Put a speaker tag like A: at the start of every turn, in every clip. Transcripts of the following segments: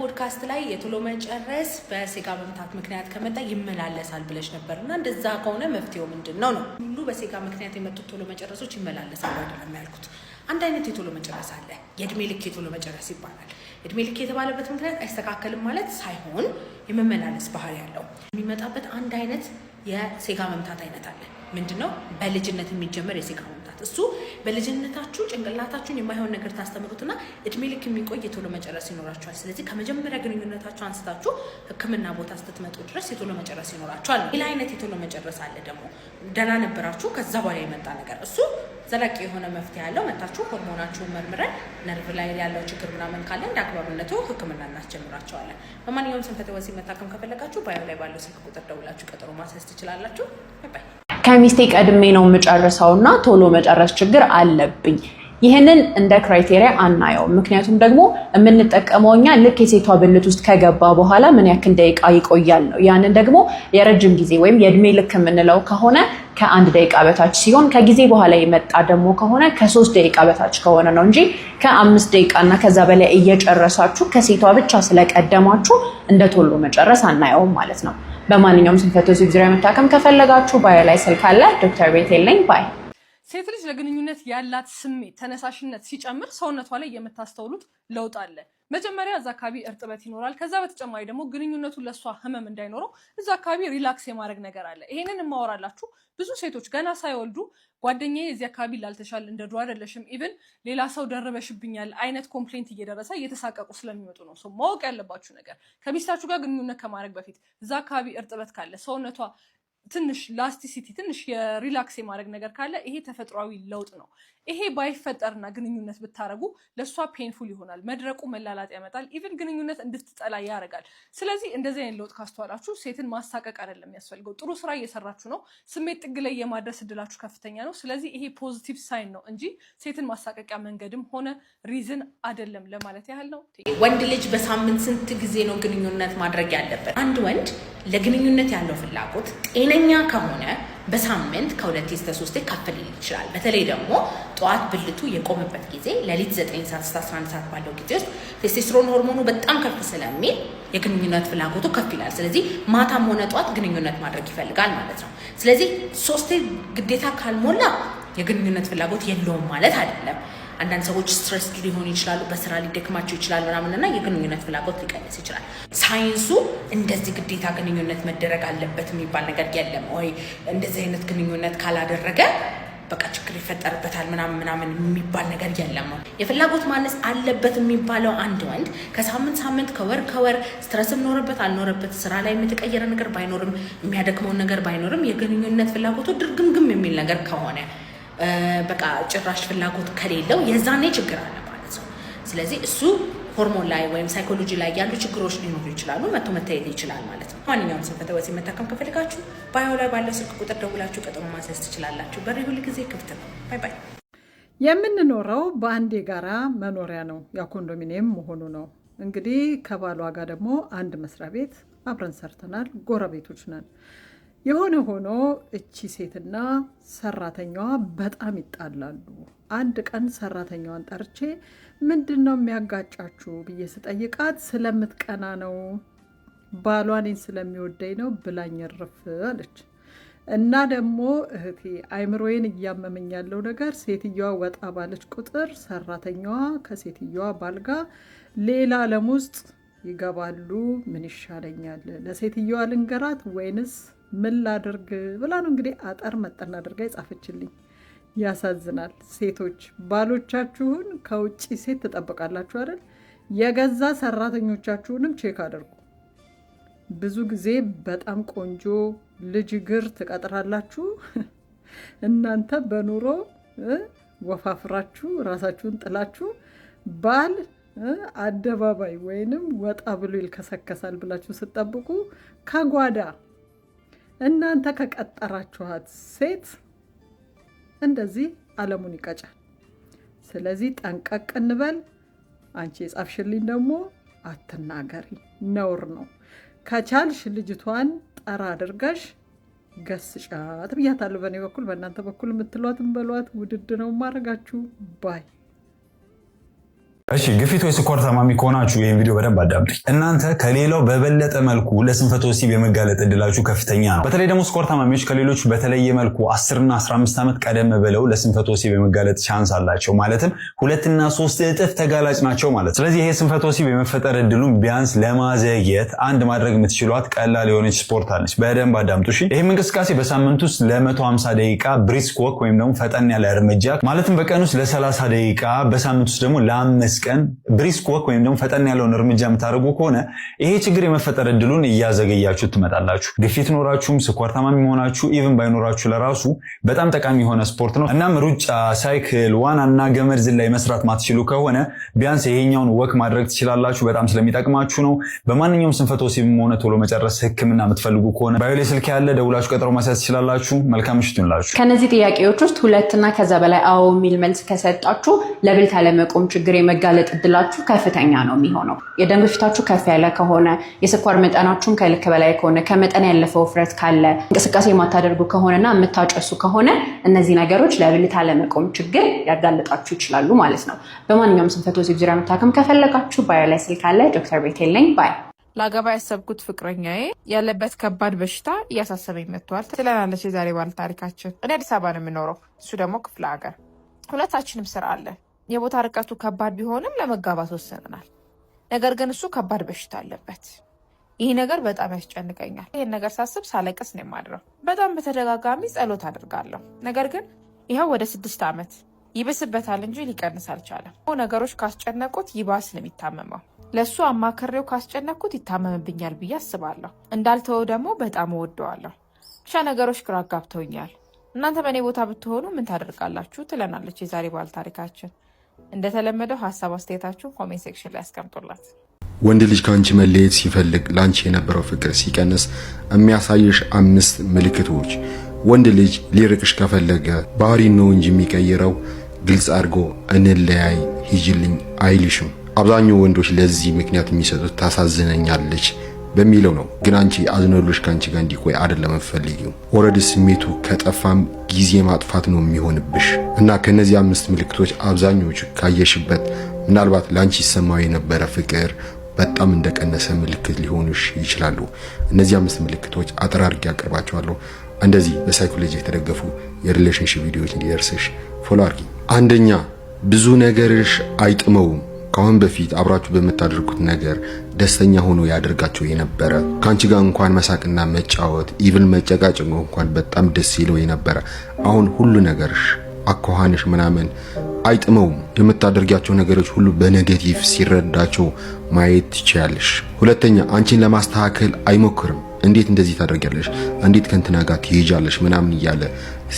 A: ፖድካስት ላይ የቶሎ መጨረስ በሴጋ መምታት ምክንያት ከመጣ ይመላለሳል ብለሽ ነበርና እንደዛ ከሆነ መፍትሄው ምንድነው ነው? ሁሉ በሴጋ ምክንያት የመጡት ቶሎ መጨረሶች ይመላለሳሉ አይደለም ያልኩት። አንድ አይነት የቶሎ መጨረስ አለ። የእድሜ ልክ የቶሎ መጨረስ ይባላል። እድሜ ልክ የተባለበት ምክንያት አይስተካከልም ማለት ሳይሆን የመመላለስ ባህሪ ያለው የሚመጣበት አንድ አይነት የሴጋ መምታት አይነት አለ። ምንድነው? በልጅነት የሚጀመር የሴጋ መምታት። እሱ በልጅነታችሁ ጭንቅላታችሁን የማይሆን ነገር ታስተምሩትና እድሜ ልክ የሚቆይ የቶሎ መጨረስ ይኖራችኋል። ስለዚህ ከመጀመሪያ ግንኙነታችሁ አንስታችሁ ሕክምና ቦታ ስትመጡ ድረስ የቶሎ መጨረስ ይኖራችኋል። ሌላ አይነት የቶሎ መጨረስ አለ ደግሞ ደህና ነበራችሁ ከዛ በኋላ የመጣ ነገር። እሱ ዘላቂ የሆነ መፍትሄ ያለው መታችሁ ሆርሞናችሁን መርምረን ነርቭ ላይ ያለው ችግር ምናምን ካለ እንደ አግባብነቱ ሕክምና እናስጀምራቸዋለን። በማንኛውም ስንፈተ ወሲብ መታከም ከፈለጋችሁ ባዮ ላይ ባለው ስልክ ቁጥር ደውላችሁ ቀጠሮ ማስያዝ ትችላላችሁ። ባይ
B: ከሚስቴ ቀድሜ ነው የምጨርሰውና ቶሎ መጨረስ ችግር አለብኝ። ይህንን እንደ ክራይቴሪያ አናየው። ምክንያቱም ደግሞ የምንጠቀመው እኛ ልክ የሴቷ ብልት ውስጥ ከገባ በኋላ ምን ያክል ደቂቃ ይቆያል ነው። ያንን ደግሞ የረጅም ጊዜ ወይም የእድሜ ልክ የምንለው ከሆነ ከ1 ደቂቃ በታች ሲሆን ከጊዜ በኋላ የመጣ ደግሞ ከሆነ ከ3 ደቂቃ በታች ከሆነ ነው እንጂ ከ5 ደቂቃ እና ከዛ በላይ እየጨረሳችሁ ከሴቷ ብቻ ስለቀደማችሁ እንደ ቶሎ መጨረስ አናየውም ማለት ነው። በማንኛውም ስንፈተ ወሲብ ዙሪያ መታከም ከፈለጋችሁ ባዮ ላይ ስልክ አለ። ዶክተር ቤቴል ነኝ። ባይ
C: ሴት ልጅ ለግንኙነት ያላት ስሜት ተነሳሽነት ሲጨምር ሰውነቷ ላይ የምታስተውሉት ለውጥ አለ። መጀመሪያ እዛ አካባቢ እርጥበት ይኖራል። ከዛ በተጨማሪ ደግሞ ግንኙነቱ ለሷ ህመም እንዳይኖረው እዛ አካባቢ ሪላክስ የማድረግ ነገር አለ። ይሄንን የማወራላችሁ ብዙ ሴቶች ገና ሳይወልዱ ጓደኛዬ እዚህ አካባቢ ላልተሻል እንደ ድሮ አይደለሽም፣ ኢቭን ሌላ ሰው ደርበሽብኛል አይነት ኮምፕሌንት እየደረሰ እየተሳቀቁ ስለሚመጡ ነው። ማወቅ ያለባችሁ ነገር ከሚስታችሁ ጋር ግንኙነት ከማድረግ በፊት እዛ አካባቢ እርጥበት ካለ ሰውነቷ ትንሽ ላስቲሲቲ ትንሽ የሪላክስ የማድረግ ነገር ካለ ይሄ ተፈጥሯዊ ለውጥ ነው። ይሄ ባይፈጠርና ግንኙነት ብታረጉ ለሷ ፔንፉል ይሆናል። መድረቁ መላላጥ ያመጣል። ኢቭን ግንኙነት እንድትጠላ ያደርጋል። ስለዚህ እንደዚህ አይነት ለውጥ ካስተዋላችሁ ሴትን ማሳቀቅ አይደለም የሚያስፈልገው። ጥሩ ስራ እየሰራችሁ ነው። ስሜት ጥግ ላይ የማድረስ እድላችሁ ከፍተኛ ነው። ስለዚህ ይሄ ፖዚቲቭ ሳይን ነው እንጂ ሴትን ማሳቀቂያ መንገድም ሆነ ሪዝን አይደለም ለማለት ያህል ነው።
A: ወንድ ልጅ በሳምንት ስንት ጊዜ ነው ግንኙነት ማድረግ ያለበት? አንድ ወንድ ለግንኙነት ያለው ፍላጎት ጤነኛ ከሆነ በሳምንት ከ2 እስከ 3 ከፍ ሊል ይችላል። በተለይ ደግሞ ጠዋት ብልቱ የቆመበት ጊዜ ሌሊት 9 ሰዓት እስከ 11 ሰዓት ባለው ጊዜ ውስጥ ቴስቶስትሮን ሆርሞኑ በጣም ከፍ ስለሚል የግንኙነት ፍላጎቱ ከፍ ይላል። ስለዚህ ማታም ሆነ ጠዋት ግንኙነት ማድረግ ይፈልጋል ማለት ነው። ስለዚህ 3 ግዴታ ካልሞላ የግንኙነት ፍላጎት የለውም ማለት አይደለም። አንዳንድ ሰዎች ስትረስ ሊሆኑ ይችላሉ፣ በስራ ሊደክማቸው ይችላል ምናምንና የግንኙነት ፍላጎት ሊቀንስ ይችላል። ሳይንሱ እንደዚህ ግዴታ ግንኙነት መደረግ አለበት የሚባል ነገር የለም። ወይ እንደዚህ አይነት ግንኙነት ካላደረገ በቃ ችግር ይፈጠርበታል ምናምን የሚባል ነገር የለም። የፍላጎት ማነስ አለበት የሚባለው አንድ ወንድ ከሳምንት ሳምንት ከወር ስትረስም ኖረበት አልኖረበት ስራ ላይ የተቀየረ ነገር ባይኖርም የሚያደክመውን ነገር ባይኖርም የግንኙነት ፍላጎቱ ድርግምግም የሚል ነገር ከሆነ በቃ ጭራሽ ፍላጎት ከሌለው የዛኔ ችግር አለ ማለት ነው። ስለዚህ እሱ ሆርሞን ላይ ወይም ሳይኮሎጂ ላይ ያሉ ችግሮች ሊኖሩ ይችላሉ። መታየት ይችላል ማለት ነው። ማንኛውም ስንፈተ ወሲብ መታከም ከፈልጋችሁ ባዮ ላይ ባለው ስልክ ቁጥር ደውላችሁ ቀጠሮ ማስያዝ ትችላላችሁ። በር ሁሉ ጊዜ ክፍት ነው። ባይ ባይ።
D: የምንኖረው በአንድ የጋራ መኖሪያ ነው፣ ያው ኮንዶሚኒየም መሆኑ ነው። እንግዲህ ከባሏ ጋር ደግሞ አንድ መስሪያ ቤት አብረን ሰርተናል፣ ጎረቤቶች ነን። የሆነ ሆኖ እቺ ሴትና ሰራተኛዋ በጣም ይጣላሉ። አንድ ቀን ሰራተኛዋን ጠርቼ ምንድነው የሚያጋጫችሁ ብዬ ስጠይቃት ስለምትቀና ነው፣ ባሏ እኔን ስለሚወደኝ ነው ብላኝ እርፍ አለች። እና ደግሞ እህቴ አይምሮዬን እያመመኝ ያለው ነገር ሴትዮዋ ወጣ ባለች ቁጥር ሰራተኛዋ ከሴትዮዋ ባል ጋር ሌላ ዓለም ውስጥ ይገባሉ። ምን ይሻለኛል? ለሴትዮዋ ልንገራት ወይንስ ምን ላድርግ ብላ ነው እንግዲህ አጠር መጠን አድርጋ የጻፈችልኝ። ያሳዝናል። ሴቶች ባሎቻችሁን ከውጪ ሴት ትጠብቃላችሁ አይደል? የገዛ ሰራተኞቻችሁንም ቼክ አድርጉ። ብዙ ጊዜ በጣም ቆንጆ ልጅ እግር ትቀጥራላችሁ። እናንተ በኑሮ ወፋፍራችሁ ራሳችሁን ጥላችሁ ባል አደባባይ ወይንም ወጣ ብሎ ይልከሰከሳል ብላችሁ ስትጠብቁ ከጓዳ እናንተ ከቀጠራችኋት ሴት እንደዚህ ዓለሙን ይቀጫል። ስለዚህ ጠንቀቅ እንበል። አንቺ የጻፍሽልኝ ደግሞ አትናገሪ፣ ነውር ነው። ከቻልሽ ልጅቷን ጠራ አድርገሽ ገስጫት ብያታለሁ። በእኔ በኩል በእናንተ በኩል የምትሏትን በሏት። ውድድ ነው ማድረጋችሁ ባይ
E: እሺ ግፊት ወይ ስኳር ታማሚ ከሆናችሁ ይህን ቪዲዮ በደንብ አዳምጡኝ። እናንተ ከሌላው በበለጠ መልኩ ለስንፈተ ወሲብ የመጋለጥ እድላችሁ ከፍተኛ ነው። በተለይ ደግሞ ስኳር ታማሚዎች ከሌሎች በተለየ መልኩ 10 እና 15 ዓመት ቀደም ብለው ለስንፈተ ወሲብ የመጋለጥ ቻንስ አላቸው። ማለትም 2 እና 3 እጥፍ ተጋላጭ ናቸው ማለት። ስለዚህ ይሄ ስንፈተ ወሲብ የመፈጠር እድሉን ቢያንስ ለማዘግየት አንድ ማድረግ የምትችሏት ቀላል የሆነች ስፖርት አለች። በደንብ አዳምጡ እሺ። ይህም እንቅስቃሴ በሳምንት ውስጥ ለ150 ደቂቃ ብሪስክ ወክ ወይም ደግሞ ፈጠን ያለ እርምጃ ማለትም በቀን ውስጥ ለ30 ደቂቃ በሳምንት ውስጥ ደግሞ ለ5 ቀን ብሪስክ ወክ ወይም ደግሞ ፈጠን ያለውን እርምጃ የምታደርጉ ከሆነ ይሄ ችግር የመፈጠር እድሉን እያዘገያችሁ ትመጣላችሁ። ግፊት ኖራችሁም ስኳር ታማሚ መሆናችሁ ኢቭን ባይኖራችሁ ለራሱ በጣም ጠቃሚ የሆነ ስፖርት ነው። እናም ሩጫ፣ ሳይክል፣ ዋናና ገመድ ዝላይ መስራት ማትችሉ ከሆነ ቢያንስ ይሄኛውን ወክ ማድረግ ትችላላችሁ። በጣም ስለሚጠቅማችሁ ነው። በማንኛውም ስንፈተ ወሲብም ሆነ ቶሎ መጨረስ ሕክምና የምትፈልጉ ከሆነ ባዮ ላይ ስልክ ያለ ደውላችሁ ቀጠሮ ማስያዝ ትችላላችሁ። መልካም ምሽት ይሁንላችሁ።
B: ከነዚህ ጥያቄዎች ውስጥ 2 እና ከዛ በላይ አዎ የሚል መልስ ከሰጣችሁ ለብልት አለመቆም ችግር የመጋለጥ እድላችሁ ከፍተኛ ነው የሚሆነው። የደም ግፊታችሁ ከፍ ያለ ከሆነ፣ የስኳር መጠናችሁም ከልክ በላይ ከሆነ፣ ከመጠን ያለፈ ውፍረት ካለ፣ እንቅስቃሴ የማታደርጉ ከሆነና የምታጨሱ ከሆነ እነዚህ ነገሮች ለብልት አለመቆም ችግር ያጋልጣችሁ ይችላሉ ማለት ነው። በማንኛውም ስንፈተ ወሲብ ዙሪያ መታከም ከፈለጋችሁ ባዮ ላይ ስልክ አለ። ዶክተር ቤቴል ነኝ። ባይ።
F: ላገባ ያሰብኩት ፍቅረኛዬ ያለበት ከባድ በሽታ እያሳሰበኝ መጥቷል ትለናለች የዛሬ ባለ ታሪካችን። እኔ አዲስ አበባ ነው የምኖረው፣ እሱ ደግሞ ክፍለ ሀገር። ሁለታችንም ስራ አለ። የቦታ ርቀቱ ከባድ ቢሆንም ለመጋባት ወስነናል። ነገር ግን እሱ ከባድ በሽታ አለበት። ይህ ነገር በጣም ያስጨንቀኛል። ይህን ነገር ሳስብ ሳለቅስ ነው የማድረው። በጣም በተደጋጋሚ ጸሎት አድርጋለሁ። ነገር ግን ይኸው ወደ 6 ዓመት ይብስበታል እንጂ ሊቀንስ አልቻለም። ነገሮች ካስጨነቁት ይባስ ነው የሚታመመው። ለእሱ አማክሬው ካስጨነቅኩት ይታመምብኛል ብዬ አስባለሁ። እንዳልተወው ደግሞ በጣም እወደዋለሁ። ብቻ ነገሮች ግራ አጋብተውኛል። እናንተ በእኔ ቦታ ብትሆኑ ምን ታደርጋላችሁ ትለናለች የዛሬ ባለ ታሪካችን። እንደተለመደው ሀሳብ አስተያየታችሁን ኮሜንት ሴክሽን ላይ አስቀምጡላት።
G: ወንድ ልጅ ከአንቺ መለየት ሲፈልግ ላንቺ የነበረው ፍቅር ሲቀንስ የሚያሳይሽ 5 ምልክቶች። ወንድ ልጅ ሊርቅሽ ከፈለገ ባህሪ ነው እንጂ የሚቀይረው ግልጽ አድርጎ እንለያይ ሂጂልኝ አይልሽም። አብዛኛው ወንዶች ለዚህ ምክንያት የሚሰጡት ታሳዝነኛለች በሚለው ነው። ግን አንቺ አዝኖልሽ ካንቺ ጋር እንዲቆይ አይደለም ፈልጊው። ኦልሬዲ ስሜቱ ከጠፋም ጊዜ ማጥፋት ነው የሚሆንብሽ። እና ከነዚህ 5 ምልክቶች አብዛኞቹ ካየሽበት ምናልባት ላንቺ ይሰማው የነበረ ፍቅር በጣም እንደቀነሰ ምልክት ሊሆኑሽ ይችላሉ። እነዚህ 5 ምልክቶች አጠራርጌ ያቀርባቸዋለሁ። እንደዚህ በሳይኮሎጂ የተደገፉ የሪሌሽንሺፕ ቪዲዮዎች እንዲደርስሽ ፎሎ አድርጊ። አንደኛ፣ ብዙ ነገርሽ አይጥመውም። ካሁን በፊት አብራችሁ በመታደርጉት ነገር ደስተኛ ሆኖ ያደርጋቸው የነበረ ካንቺ ጋር እንኳን መሳቅና መጫወት ኢቭን መጨቃጨቅ እንኳን በጣም ደስ ይለው የነበረ አሁን ሁሉ ነገርሽ አኳኋንሽ ምናምን አይጥመውም። የምታደርጊያቸው ነገሮች ሁሉ በኔጌቲቭ ሲረዳቸው ማየት ትችያለሽ። ሁለተኛ፣ አንቺን ለማስተካከል አይሞክርም። እንዴት እንደዚህ ታደርጊያለሽ፣ እንዴት ከንትና ጋር ትሄጃለሽ ምናምን እያለ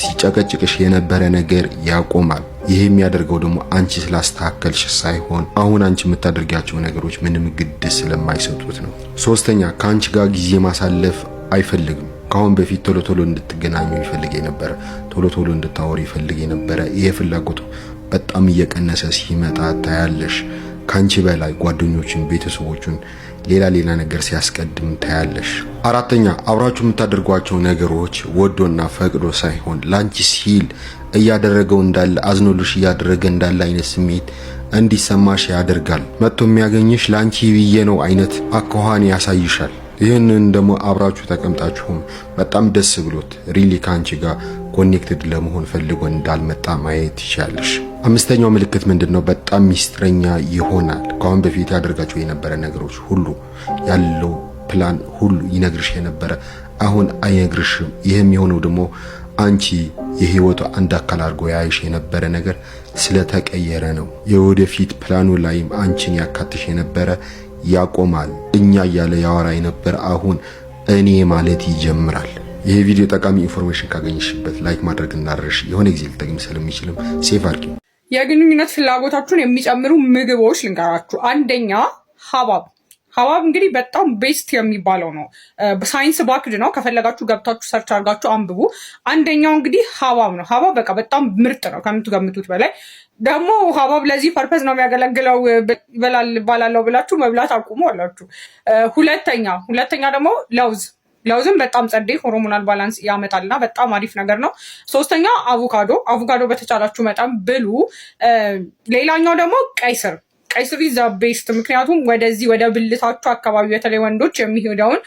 G: ሲጨቀጭቅሽ የነበረ ነገር ያቆማል። ይሄ የሚያደርገው ደግሞ አንቺ ስላስተካከልሽ ሳይሆን አሁን አንቺ የምታደርጊያቸው ነገሮች ምንም ግድ ስለማይሰጡት ነው። ሶስተኛ፣ ከአንቺ ጋር ጊዜ ማሳለፍ አይፈልግም። ካሁን በፊት ቶሎ ቶሎ እንድትገናኙ ይፈልግ የነበረ፣ ቶሎ ቶሎ እንድታወሩ ይፈልግ የነበረ ይሄ ፍላጎቱ በጣም እየቀነሰ ሲመጣ ታያለሽ። ካንቺ በላይ ጓደኞችን፣ ቤተሰቦችን ሌላ ነገር ሲያስቀድም ታያለሽ። አራተኛ፣ አብራችሁ የምታደርጓቸው ነገሮች ወዶና ፈቅዶ ሳይሆን ላንቺ ሲል እያደረገው እንዳለ አዝኖልሽ እያደረገ እንዳለ አይነት ስሜት እንዲሰማሽ ያደርጋል። መጥቶ የሚያገኝሽ ላንቺ ብዬ ነው አይነት አኳኋን ያሳይሻል። ይህንን ደግሞ አብራችሁ ተቀምጣችሁም በጣም ደስ ብሎት ሪሊ ካንቺ ጋር ኮኔክትድ ለመሆን ፈልጎ እንዳልመጣ ማየት ይቻላልሽ። አምስተኛው ምልክት ምንድነው? በጣም ሚስጥረኛ ይሆናል። ካሁን በፊት ያደርጋቸው የነበረ ነገሮች ሁሉ ያለው ፕላን ሁሉ ይነግርሽ የነበረ አሁን አይነግርሽም። ይሄም የሆነው ደግሞ አንቺ የህይወቱ አንድ አካል አድርጎ ያይሽ የነበረ ነገር ስለተቀየረ ነው። የወደፊት ፕላኑ ላይም አንቺን ያካትሽ የነበረ ያቆማል። እኛ እያለ ያወራ የነበረ አሁን እኔ ማለት ይጀምራል። ይሄ ቪዲዮ ጠቃሚ ኢንፎርሜሽን ካገኘሽበት ላይክ ማድረግ እንዳረሽ የሆነ ጊዜ ልጠቅም ስለሚችልም ሴፍ አድርጊ።
H: የግንኙነት ፍላጎታችሁን የሚጨምሩ ምግቦች ልንገራችሁ። አንደኛ ሀባብ እንግዲህ በጣም ቤስት የሚባለው ነው። ሳይንስ ባክድ ነው። ከፈለጋችሁ ገብታችሁ ሰርች አድርጋችሁ አንብቡ። አንደኛው እንግዲህ ሀባብ ነው። ሀባብ በቃ በጣም ምርጥ ነው ከምትገምቱት በላይ። ደግሞ ሀባብ ለዚህ ፐርፐዝ ነው የሚያገለግለው። ይበላለው ብላችሁ መብላት አቁሙ አላችሁ። ሁለተኛ ደግሞ ለውዝም በጣም ጸዴ ሆርሞናል ባላንስ ያመጣልና በጣም አሪፍ ነገር ነው። ሶስተኛ አቮካዶ በተቻላችሁ መጠን ብሉ። ሌላኛው ደግሞ ቀይ ቀይ ስር ዘ ቤስት። ምክንያቱም ወደዚህ ወደ ብልታችሁ አካባቢ በተለይ ወንዶች የሚሄደውን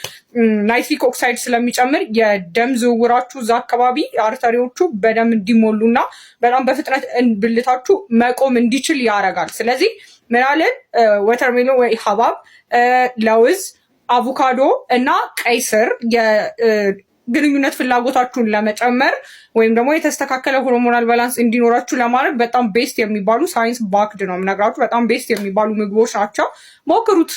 H: ናይትሪክ ኦክሳይድ ስለሚጨምር የደም ዝውውራችሁ እዛ አካባቢ አርተሪዎቹ በደም እንዲሞሉና በጣም በፍጥነት ብልታችሁ መቆም እንዲችል ያደርጋል። ስለዚህ ምናለን ወተርሜሎን ወይ ሀባብ፣ ለውዝ፣ አቮካዶ እና ቀይ ስር ግንኙነት ፍላጎታችሁን ለመጨመር ወይም ደግሞ የተስተካከለ ሆርሞናል ባላንስ እንዲኖራችሁ ለማድረግ በጣም ቤስት የሚባሉ ሳይንስ ባክድ ነው የምነግራችሁ። በጣም ቤስት የሚባሉ ምግቦች ናቸው። ሞክሩት።